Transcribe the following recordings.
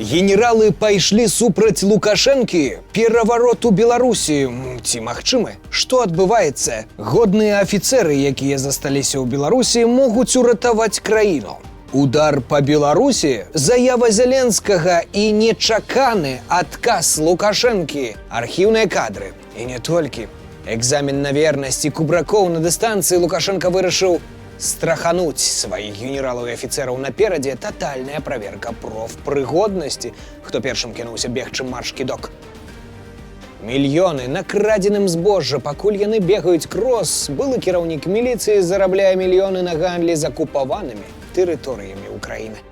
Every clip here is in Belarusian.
Генералы пайшлі супраць Лукашэнкі, пераварот у Беларусі. Ці магчымы? Што адбываецца? Годныя афіцэры, якія засталіся ў Беларусі, могуць уратаваць краіну. Удар па Беларусі, заява Зеленскага і нечаканы адказ Лукашэнкі. Архіўныя кадры. І не толькі. Экзамен на вернасць і кубракоў на дыстанцыі Лукашенко вырашыў страхануць сваіх генералаў і афіцэраў наперадзе. Татальная праверка профпрыгоднасці. Хто першым кінуўся бегчы марш-кідок? Мільёны на крадзеным збожжа, пакуль яны бегаюць крос, былы кіраўнік міліцыі зарабляе мільёны на гандлі з акупаванымі тэрыторыямі ўкраіны.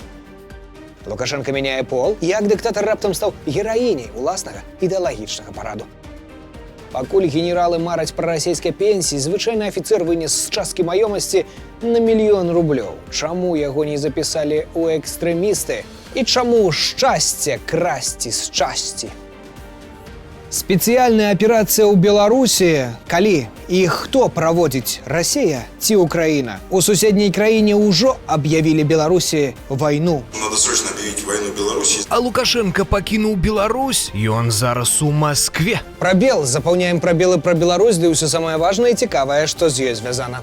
Лукашенко мяняе пол, як дыктатар раптам стаў гераіняй уласнага ідэалагічнага параду. Пакуль генералы мараць пра расійскай пенсіі, звычайны афіцэр вынес з часткі маёмасці на 1 000 000 рублёў. Чаму яго не запісалі ў экстрэмісты? І чаму шчасце красці з часці? Спецыяльная аперацыя ў Беларусі, калі і хто праводзіць, Расія ці Украіна? У суседняй краіне ўжо аб'явілі Беларусі вайну. Надо срочно объявить войну Беларуси. А Лукашенко пакінуў Беларусь, і он зараз у Маскве. Прабел, запаўняем прабелы пра Беларусь, ды ўсё самае важнае і цікавае, што з ёй звязана.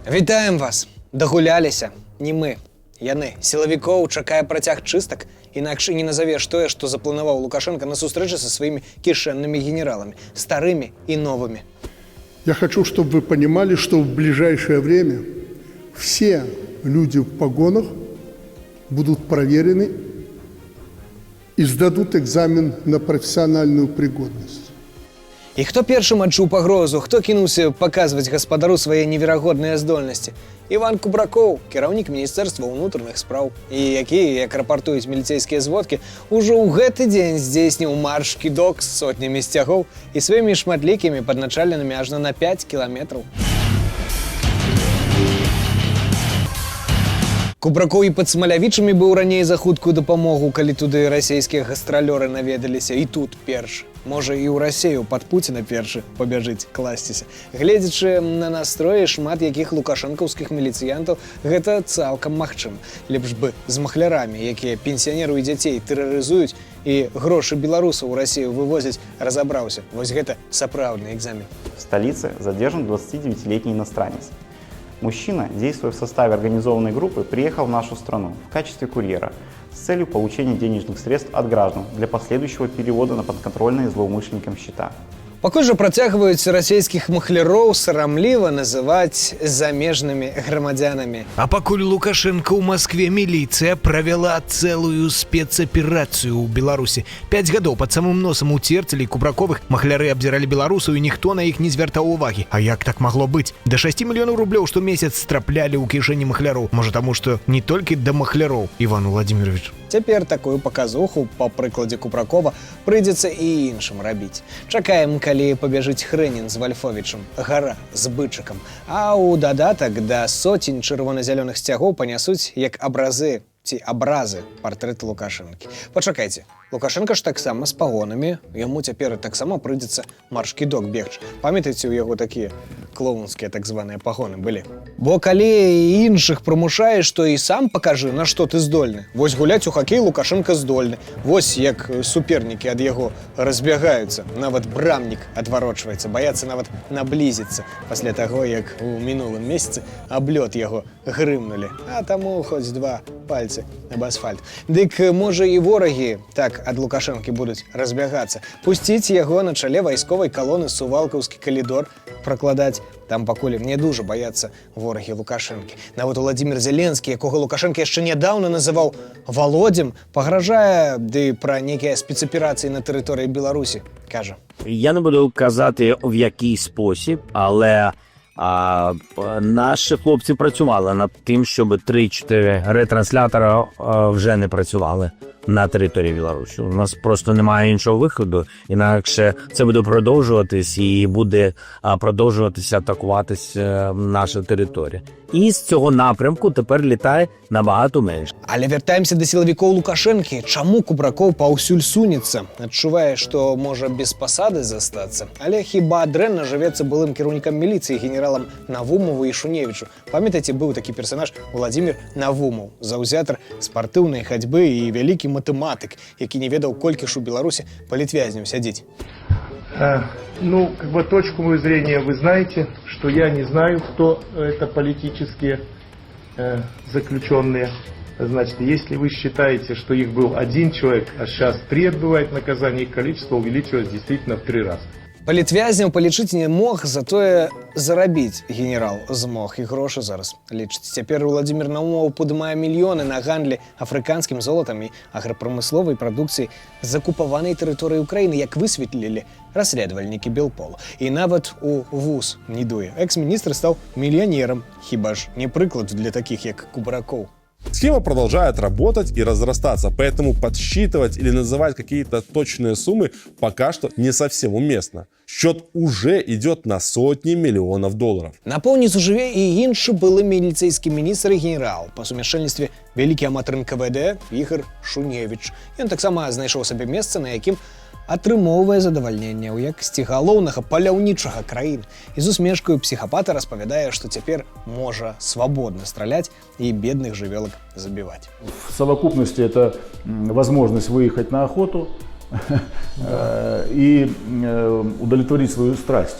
Вітаем вас! Дагуляліся. Не мы. Яны. Сілавікоў чакае працяг чыстак, інакш і не назавеш тое, што запланаваў Лукашенко на сустрэчы са сваімі кішэннымі генералами, старымі і новымі. Я хочу, чтобы вы понимали, что в ближайшее время все люди в погонах будут проверены и сдадут экзамен на профессиональную пригодность. І хто першым адчуў пагрозу, хто кінуўся паказваць гаспадару свае неверагодныя здольнасці? Іван Кубракоў, кіраўнік Міністэрства ўнутраных спраў, і які, як рапартуюць міліцэйскія зводкі, ужо ў гэты дзень здзейсніў марш-кідок з сотнямі сцягоў і сваімі шматлікімі падначаленымі ажно на 5 кіламетраў. Кубракоў і пад Смалявічамі быў раней за хуткую дапамогу, калі туды расійскія гастралёры наведаліся. І тут першы. Можа, і ў Расею пад Пуціна першы пабяжыць класціся. Гледзячы на настроі шмат якіх лукашэнкаўскіх міліцыянтаў, гэта цалкам магчыма. Лепш бы з махлярамі, якія пенсіянеру і дзяцей тэрарызуюць і грошы беларусаў у Расею вывозяць, разабраўся. Вось гэта сапраўдны экзамен. В столице задержан 29-летний иностранец. Мужчина, действуя в составе организованной группы, приехал в нашу страну в качестве курьера с целью получения денежных средств от граждан для последующего перевода на подконтрольные злоумышленникам счета. Пакуль жа працягваюць расійскіх махляроў сарамліва называць замежнымі грамадзянамі. А пакуль Лукашенко ў Маскве, міліцыя правяла цэлую спецаперацыю ў Беларусі. 5 гадоў пад самым носам у Церцелі і Кубраковых махляры абдзіралі беларусаў, і ніхто на іх не звяртаў увагі. А як так магло быць? Да 6 мільёнаў рублёў штомесяц страплялі ў кішэні махляроў. Можа, таму што не толькі да махляроў, Іван Владимирович. Цяпер такую паказуху, па прыкладзе Кубракова, прыйдзецца і іншым рабіць. Чакаем, калі пабяжыць Хрэнін з Вальфовічам, гара з бычыкам. А ў дадатак да сотень чырвона-зялёных сцягоў панясуць як абразы ці абразы партрэты Лукашэнкі. Пачакайце, Лукашенко ж таксама з пагонамі, яму цяпер таксама прыйдзецца марш-кідок бегчы. Памятаеце, у яго такія клоунскія так званыя пагоны былі? Бо калі іншых прымушаеш, то і сам пакажы, на што ты здольны. Вось гуляць у хакей Лукашенко здольны. Вось як супернікі ад яго разбягаюцца. Нават брамнік адварочваецца, баяцца нават наблізіцца пасля таго, як у мінулым месяцы аб лёд яго грымнулі. А таму хоць 2 пальцы аб асфальт. Дык, можа, і ворагі так ад Лукашэнкі будуць разбягацца. Пусціць яго на чале вайсковай калоны Сувалкаўскі калідор пракладаць. Там пакуль не дужа баяцца ворагі Лукашэнкі. Нават Уладзімір Зеленскі, якога Лукашенко яшчэ нядаўна называў Володзем, пагражае ды пра нейкія спецаперацыі на тэрыторыі Беларусі, кажа. Я не буду казати, в який спосіб, але наші хлопці працювали над тим, щоб 3-4 ретранслятора вже не працювали. на території Білорусі. У нас просто немає іншого виходу, інакше це буде продовжуватись і буде продовжуватися атакуватися наша територія. І з цього напрямку тепер літає набагато менше. Але вяртаемся да сілавікоў Лукашэнкі. Чаму Кубракоў паўсюль сунецца? Адчувае, што можа без пасады застацца. Але хіба дрэнна жывецца былым кіраўнікам міліцыі генералам Навумову і Шуневічу. Памятаеце, быў такі персанаж Владзімір Навумов, заўзятар спартыўнай хадзьбы і вялікі матэматык, які не ведаў, колькі ж у Беларусі палітвязняў сядзіць. Ну, как бы точку моего зрения вы знаете, что я не знаю, кто это политические заключенные. Значит, если вы считаете, что их был один человек, а сейчас 3 отбывает наказание, их количество увеличилось действительно в 3 раза. Палітвязняў палічыць не мог, затое зарабіць генерал змог, і грошы зараз лічыць. Цяпер Владзімір Наумов падымае мільёны на гандлі афрыканскім золатам і аграпрамысловай прадукцыі закупаванай тэрыторыі ўкраіны, як высветлілі расследавальнікі Белполу. І нават у вуз не дуе. Экс-міністр стаў мільянерам, хіба ж не прыклад для такіх, як Кубракоў. Схема продолжает работать и разрастаться, поэтому подсчитывать или называть какие-то точные суммы пока что не совсем уместно. Счет уже идет на сотни миллионов долларов. Напомніць жыве і іншы былы міліцэйскі міністр і генерал, па сумяшчальніцтве вялікі аматар НКВД Ігор Шуневіч. Ён таксама знайшоў сабе месца, на якім атрымоўвае задавальненне ў якасці галоўнага паляўнічага краіны. І з усмешкаю псіхапата распавядае, што цяпер можа свабодна страляць і бедных жывёлак забіваць. В совокупности это возможность выехать на охоту и удовлетворить свою страсть.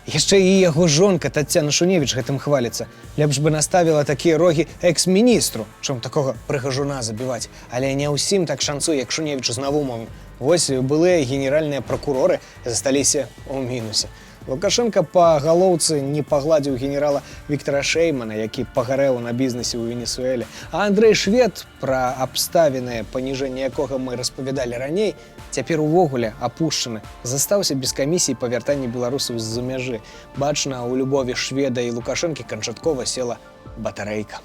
Яшчэ і яго жонка Таццяна Шуневіч гэтым хваліцца. Лепш бы наставіла такія рогі экс-міністру, чым такога прыгажуна забіваць. Але не ўсім так шанцуе, як Шуневічу з Навумовым. Вось былыя генеральныя пракуроры засталіся ў мінусе. Лукашенко па галоўцы не пагладзіў генерала Віктора Шэймана, які пагарэў на бізнесе ў Венесуэле. А Андрэй Швед, пра абставінае паніжэнне якога мы распавядалі раней, цяпер увогуле апушчаны. Застаўся без камісіі па вяртанні беларусаў з-за мяжы. Бачна, у любові Шведа і Лукашэнкі канчаткова села батарэйка.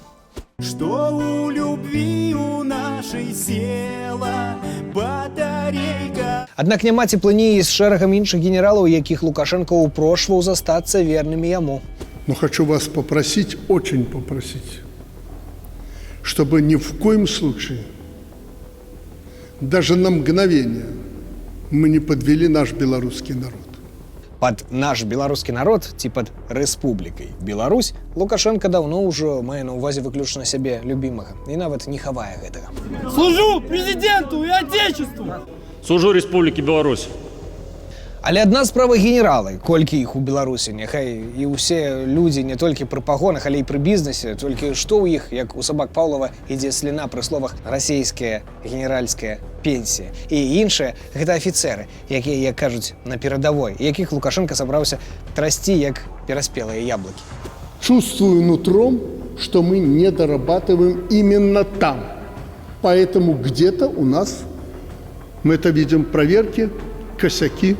Что у любви у нашей села батарейка. Аднак няма цеплыні з шэрагам іншых генералаў, якіх Лукашенко упрошваў застацца вернымі яму. Но хочу вас попросить, очень попросить, чтобы ни в коем случае, даже на мгновение, мы не подвели наш белорусский народ. Пад наш беларускі народ ці пад рэспублікай Беларусь Лукашенко даўно ўжо мае на ўвазе выключна сябе любімага і нават не хавае гэтага. Служу президенту и отечеству. Служу Республике Беларусь. Але адна справа генералы, колькі іх у Беларусі, няхай і ўсе людзі не толькі пры пагонах, але і пры бізнесе, толькі што ў іх, як у сабак Паўлова, ідзе сліна пры словах расійская генеральская пенсія. І іншыя гэта афіцэры, якія, як кажуць, на перадавой, якіх Лукашенко сабраўся трасці як пераспелыя яблыкі. Чувствую нутром, что мы не дорабатываем именно там. Поэтому где-то у нас, мы это видим, проверки, косяки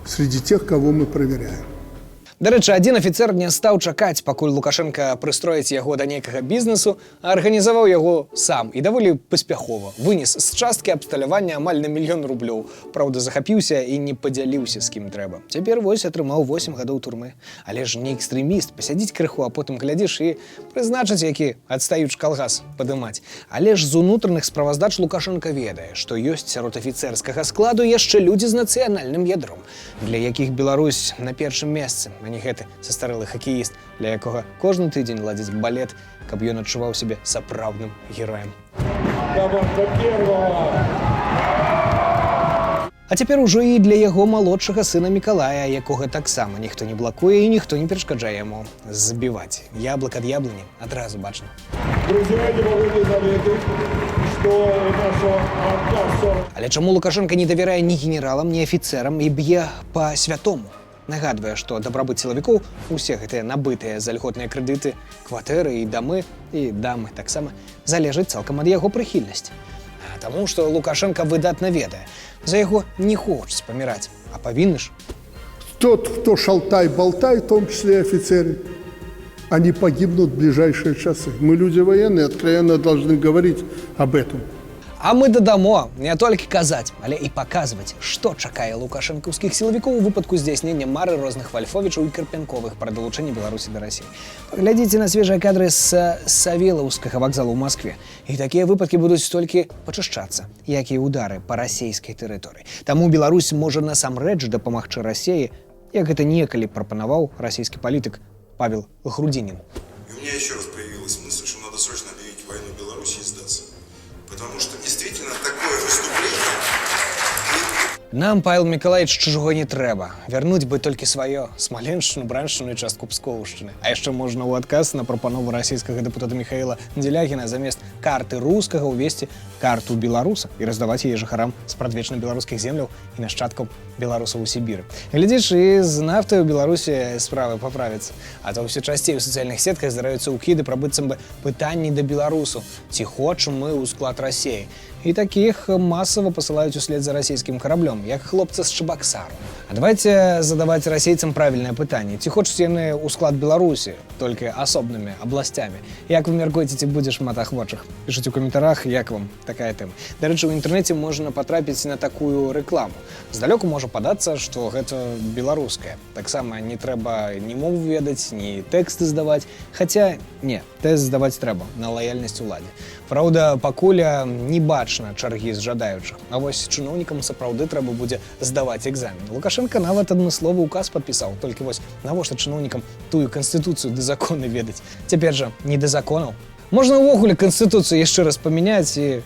среди тех, кого мы проверяем. Дарэчы, адзін афіцэр не стаў чакаць, пакуль Лукашенко прыстроіць яго да нейкага бізнесу, а арганізаваў яго сам і даволі паспяхова. Вынес з часткі абсталявання амаль на 1 000 000 рублёў. Праўда, захапіўся і не падзяліўся з кім трэба. Цяпер вось атрымаў 8 гадоў турмы. Але ж не экстрэміст, пасядзіць крыху, а потым глядзіш і прызначыць, які адстаючы калгас падымаць. Але ж з унутраных справаздач Лукашенко ведае, што ёсць сярод афіцэрскага складу яшчэ людзі з нацыянальным ядром, для якіх Беларусь на першым месцы, не гэты састарэлы хакеіст, для якога кожны тыдзень ладзіць балет, каб ён адчуваў сябе сапраўдным героем. А цяпер ужо і для яго малодшага сына Мікалая, якога таксама ніхто не блакуе і ніхто не перашкаджае яму забіваць. Яблык ад яблыні адразу бачна. Але чаму Лукашенко не давярае ні генералам, ні афіцэрам і б'е па-святому? Нагадвае, што дабрабыт сілавікоў, усе гэтыя набытыя за льготныя крэдыты, кватэры і дамы, і дамы таксама, залежаць цалкам ад яго прыхільнасці. Таму што Лукашенко выдатна ведае, за яго не хочуць паміраць, а павінны ж. Тот, кто шалтай-болтай, в том числе и офицеры, они погибнут в ближайшие часы. Мы, люди военные, откровенно должны говорить об этом. А мы додамо не толькі казаць, але і паказваць, што чакае лукашэнкаўскіх сілавікоў у выпадку здзяйснення мары розных вальфовічаў і карпянковых пра далучэнне Беларусі да Расіі. Паглядзіце на свежыя кадры з Савелаўскага вакзалу ў Маскве. І такія выпадкі будуць толькі пачышчацца, як і ўдары па расійскай тэрыторыі. Таму Беларусь можа насамрэч дапамагчы Расіі, як гэта некалі прапанаваў расійскі палітык Павел Грудинин. И у меня еще раз появилась мысль, что надо срочно объявить войну Беларуси и сдаться. Потому что действительно такое выступление... Нам, Павел Миколаевич, чужого не трэба. Вярнуць бы толькі сваё, Смаленшчыну, Браншчыну і частку Пскоўшчыны. А яшчэ можна ў адказ на прапанову расійскага дэпутата Михаила Дзялягіна замест карты рускага ўвесці карту беларуса і раздаваць яе жыхарам з прадвечных беларускіх земляў і нашчадкаў беларусаў у Сібіры. Глядзіш, і з нафтай у Беларусі справы паправяцца. А то ўсё часцей у сацыяльных сетках здараюцца ўкіды пра быццам бы пытанні да беларусаў. Ці хочам мы ў склад Расіі? І такіх масава пасылаюць услед за расійскім караблём, як хлопца з Чебоксару. А давайте задаваць расейцам правільнае пытанне. Ці хочуць яны ў склад Беларусі, толькі асобнымі абласцямі? Як вы мяркуеце, ці будзе шмат ахвочых? Пішыце ў каментарах, як вам такая тэма. Дарэчы, у інтэрнэце можна патрапіць на такую рэкламу. Здалёку можа падацца, што гэта беларускае. Таксама не трэба ні мову ведаць, ні тэксты здаваць. Хаця, не, тэст здаваць трэба на лаяльнасць уладзе. Праўда, пакуль не бачна чаргі з жадаючых. А вось чыноўнікам сапраўды трэба будзе здаваць экзамен. Лукашенко нават адмысловы указ падпісаў, толькі вось навошта чыноўнікам тую канстытуцыю ды законы ведаць? Цяпер жа не да законаў. Можна ўвогуле канстытуцыю яшчэ раз памяняць і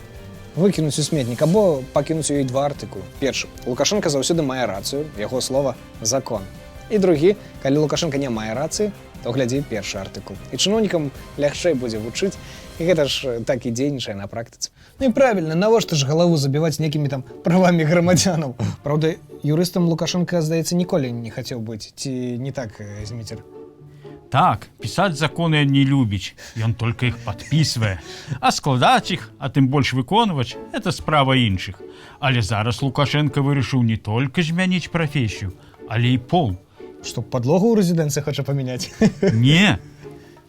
выкінуць у сметнік, або пакінуць у ёй два артыкулы. Першы. Лукашенко заўсёды мае рацыю, яго слова закон. І другі, калі Лукашенко не мае рацыі, то глядзі першы артыкул. І чыноўнікам лягчэй будзе вучыць, і гэта ж так і дзейнічае на практыцы. Ну і правільна, навошта ж галаву забіваць некімі там правамі грамадзянаў? Праўда, юрыстам Лукашенко, здаецца, ніколі не хацеў быць. Ці не так, Зміцер? Так, пісаць законы не любіць, ён толькі іх падпісвае. А складаць іх, а тым больш выконваць, это справа іншых. Але зараз Лукашенко вырашыў не толькі змяніць прафесію, але і пол. Што, падлогу ў рэзідэнцыі хоча памяняць? Не,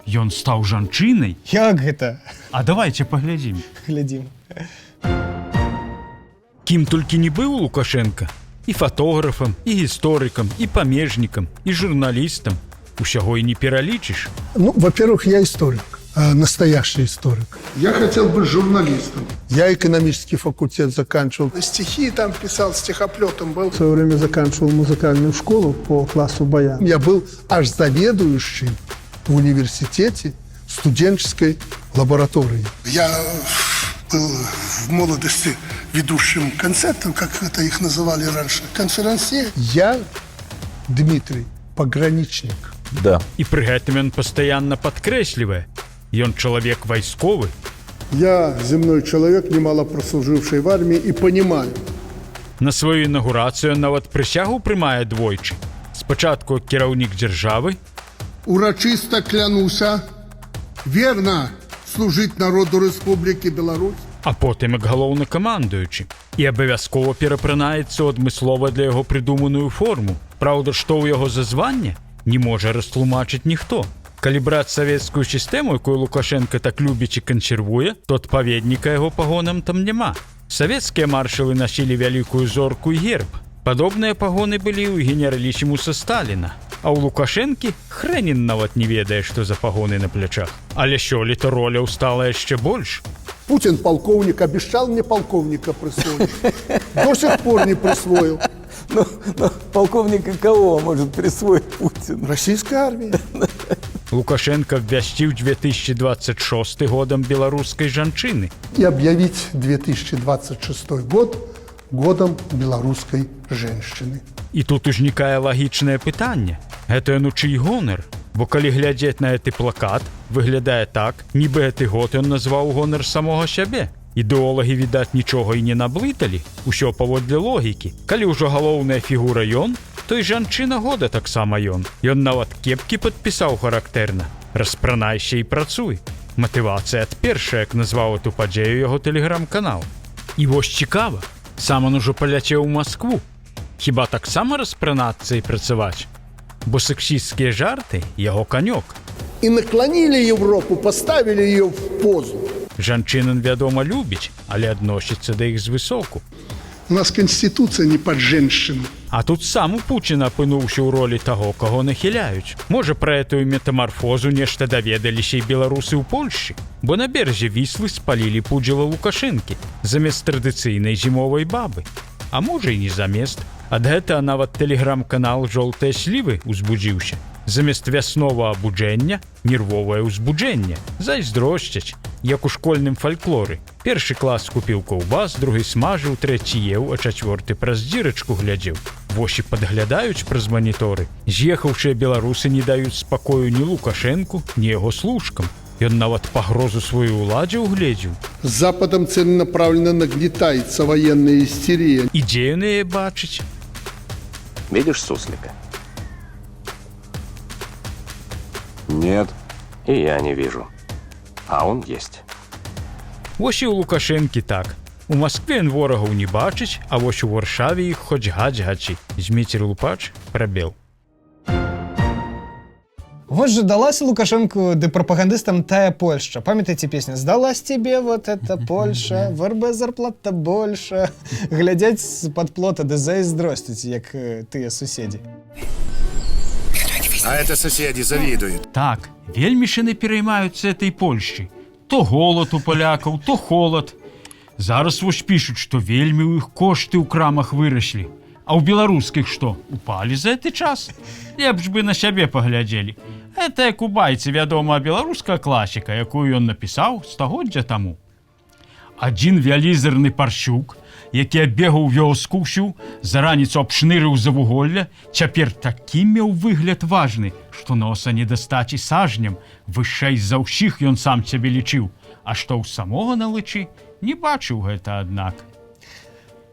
ён стаў жанчынай. Як гэта? А давайте паглядзім. Глядзім. Кім толькі не быў Лукашенко, і фотографам, і гісторыкам, і памежнікам, і журналістам. Усяго і не пералічыш. Ну, во-первых, я историк, настоящий историк. Я хотел быть журналистом. Я экономический факультет заканчивал. Стихи там писал, стихоплетом был. В свое время заканчивал музыкальную школу по классу баяна. Я был аж заведующим в университете студенческой лаборатории. Я был в молодости ведущим концертом, как это их называли раньше, конферансье. Я, Дмитрий, пограничник. Да. І пры гэтым ён пастаянна падкрэслівае. Ён чалавек вайсковы. Я земной человек, немало прослуживший в армии, и понимаю. На сваю інаугурацыю нават прысягу прымае двойчы. Спачатку кіраўнік дзяржавы. Урачыста клянуся верно служыць народу Рэспублікі Беларусь. А потым як галоўнакамандуючы. І абавязкова перапранаецца ў адмыслова для яго прыдуманую форму. Праўда, што ў яго за званне, не можа растлумачыць ніхто. Калі браць савецкую сістэму, якую Лукашенко так любіць і кансервуе, то адпаведніка яго пагонам там няма. Савецкія маршалы насілі вялікую зорку і герб. Падобныя пагоны былі ў генералісімуса Сталіна. А ў Лукашэнкі хрэнін нават не ведае, што за пагоны на плячах. Але сёлета роляў стала яшчэ больш. Путин полковник обещал мне полковника присвоить. До сих пор не присвоил. Но полковника кого может присвоить Путин? Российской армии. Лукашенко абвясціў 2026 годам беларускай жанчыны. И объявить 2026 год годом белорусской женщины. І тут узнікае лагічнае пытанне. Гэта ну чый гонар? Бо калі глядзець на гэты плакат, выглядае так, нібы гэты год ён назваў гонар самога сябе. Ідэолагі, відаць, нічога і не наблыталі. Усё паводле логікі. Калі ўжо галоўная фігура ён, то і жанчына года таксама ён. Ён нават кепкі падпісаў характэрна. Распранайся і працуй. Матывацыя ад першая, як назваў эту падзею яго тэлеграм-канал. І вось цікава, сам он ужо паляцеў у Маскву. Хіба таксама распранацца і працаваць? Бо сексісцкія жарты яго канёк. и наклонили Европу, поставили ее в позу. Жанчынам, вядома, любіць, але адносіцца да іх звысоку. У нас Конституция не под женщину. А тут сам у Путіна апынуўся ў ролі таго, каго нахіляюць. Можа, пра этую метамарфозу нешта даведаліся і беларусы ў Польшчы, бо на беразе Віслы спалілі пудзіла Лукашэнкі замест традыцыйнай зімовай бабы. А можа, і не замест. Ад гэтага нават тэлеграм-канал «Жолтыя слівы» узбудзіўся. Замест вяснова абуджэння – нервовае ўзбуджэнне. Зайздросцяць, як у школьным фальклоры. Першы клас купіў каўбас, другі смажыў, трэці еў, а чацвёрты праз дзірачку глядзеў. Вось і падглядаюць праз маніторы. З'ехаўшыя беларусы не даюць спакою ні Лукашэнку, ні яго служкам. Ён нават пагрозу сваю ўладзе угледзеў. С Западом целенаправленно нагнетается военная истерия. І дзе ён яе бачыць? Видишь суслика? Нет, и я не вижу. А он есть. Вось і ў Лукашэнкі так. У Маскве ён ворагаў не бачыць, а вось у Варшаве іх хоць гаць-гачы. Зміцер Лупач прабел. Вот же далась Лукашенку да пропагандистам тая Польша. Памятаете песню «Сдалась тебе вот эта Польша, в РБ зарплата больше». Глядять з-пад плота да зайздросціць, як тыя суседзі. А это соседи завидуют. Так, вельмі ж яны пераймаюцца этой Польшчай. То голод у палякаў, то холод. Зараз вось пішуць, што вельмі ў іх кошты ў крамах выраслі. А ў беларускіх што, упалі за гэты час? Лепш бы на сябе паглядзелі. Это як у байцы вядомая беларуская класіка, якую ён напісаў стагоддзя таму. Адзін вялізарны парщук, які абегаў вёску ўсю, за раніцу абшнырыў за вуголля, цяпер такі меў выгляд важны, што носа не дастаць і сажням, вышэй за ўсіх ён сам цябе лічыў, а што ў самога на лычы, не бачыў гэта, аднак.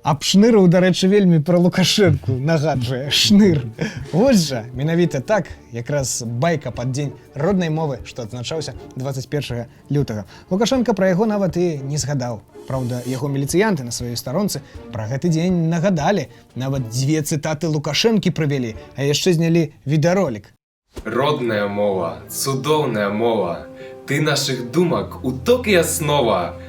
Абшнырыў, дарэчы, вельмі пра Лукашэнку нагаджвае. Шныр. Вось жа, менавіта так, якраз байка пад дзень роднай мовы, што адзначаўся 21 лютага. Лукашенка пра яго нават і не згадаў. Праўда, яго міліцыянты на сваёй старонцы пра гэты дзень нагадалі. Нават 2 цытаты Лукашэнкі прывялі, а яшчэ знялі відэаролік. Родная мова, цудоўная мова, ты нашых думак уток і аснова.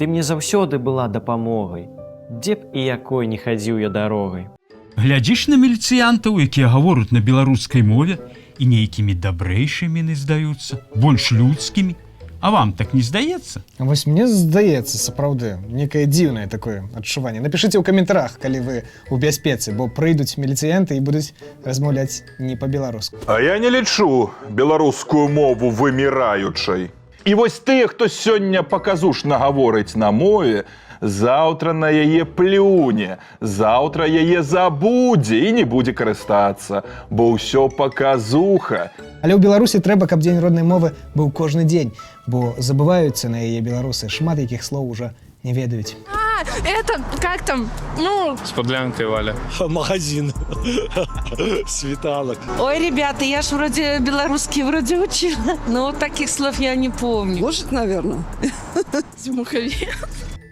Ты мне заўсёды была дапамогай. Дзе б і якой не хадзіў я дарогай. Глядзіш на міліцыянтаў, якія гавораць на беларускай мове, і нейкімі дабрэйшымі не здаюцца, больш людскімі. А вам так не здаецца? Вось мне здаецца, сапраўды, некае дзіўнае такое адчуванне. Напішыце ў каментарах, калі вы ў бяспецы, бо прыйдуць міліцыянты і будуць размаўляць не па-беларуску. А я не лічу беларускую мову выміраючай. І вось тыя, хто сёння паказушна гаворыць на мове, заўтра на яе плюне, заўтра яе забудзе і не будзе карыстацца, бо ўсё паказуха. Але ў Беларусі трэба, каб дзень роднай мовы быў кожны дзень, бо забываюцца на яе беларусы, шмат якіх слоў ужо не ведаюць. Это, как там, ну... С подлянкой, Валя. Магазин. Светанок. Ой, ребята, я ж вроде белорусский вроде учила, но таких слов я не помню. Может, наверное. Зимухове.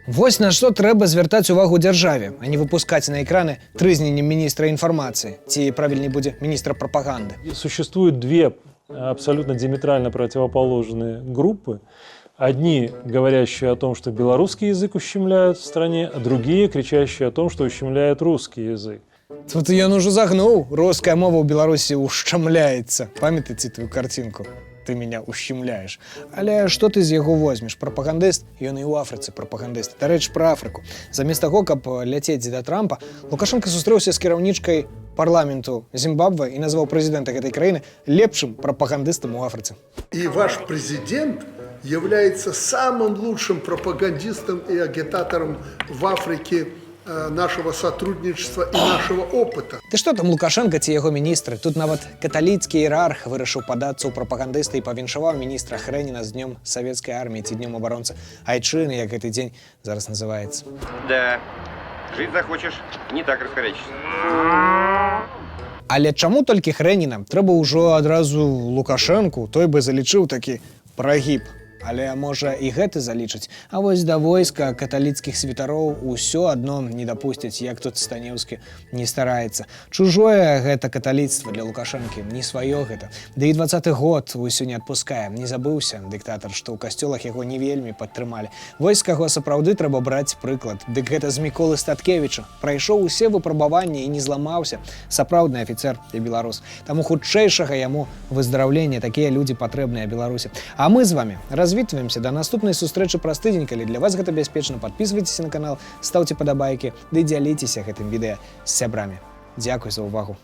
Вось на што трэба звяртаць увагу дзяржаве, а не выпускаць на экраны трызненне міністра інфармацыі, ці правільней будзе міністра прапаганды. Существуют две абсолютно диаметрально противоположные группы. Одни, говорящие о том, что белорусский язык ущемляют в стране, а другие, кричащие о том, что ущемляют русский язык. Тут ён ужо загнуў. Руская мова ў Беларусі ушчамляецца. Памятаеце тую картинку? Ты меня ущемляешь. Але што ты з яго возьмеш? Прапагандыст? Ён і ў Афрыцы прапагандыст. Дарэчы, пра Афрыку. Замест таго, каб ляцець да Трампа, Лукашенко сустрэўся з кіраўнічкай парламенту Зімбабве і назваў прэзідэнта гэтай краіны лепшым прапагандыстам у Афрыцы. И ваш президент является самым лучшим пропагандистом и агитатором в Африке нашего сотрудничества и нашего опыта. Ты што там Лукашенко ці яго міністры? Тут нават каталіцкі іерарх вырашыў падацца ў прапагандыста і павіншаваў міністра Хрэніна з днём савецкай арміі ці днём абаронцы Айчыны, як гэты дзень зараз называецца. Да, жить захочешь, не так раскорячишься. Але чаму толькі Хрэніна? Трэба ўжо адразу Лукашэнку, той бы залічыў такі прагіб. Але можа і гэты залічыць. А вось да войска каталіцкіх святароў усё адно не дапусцяць, як тут Станеўскі не стараецца. Чужое гэта каталіцтва для Лукашэнкі, не сваё гэта. Да і 20-й год усё не адпускае. Не забыўся дыктатар, што ў касцёлах яго не вельмі падтрымалі. Вось з каго сапраўды трэба браць прыклад. Дык гэта з Міколы Статкевіча. Прайшоў усе выпрабаванні і не зламаўся. Сапраўдны афіцэр і беларус. Таму хутчэйшага яму выздараўлення. Такія людзі патрэбныя Беларусі. А мы з вами развітваемся да наступнай сустрэчы праз тыдзень, калі для вас гэта бяспечна. Падпісвайцеся на канал, стаўце падабайкі ды дзяліцеся гэтым відэа з сябрамі. Дзякуй за ўвагу.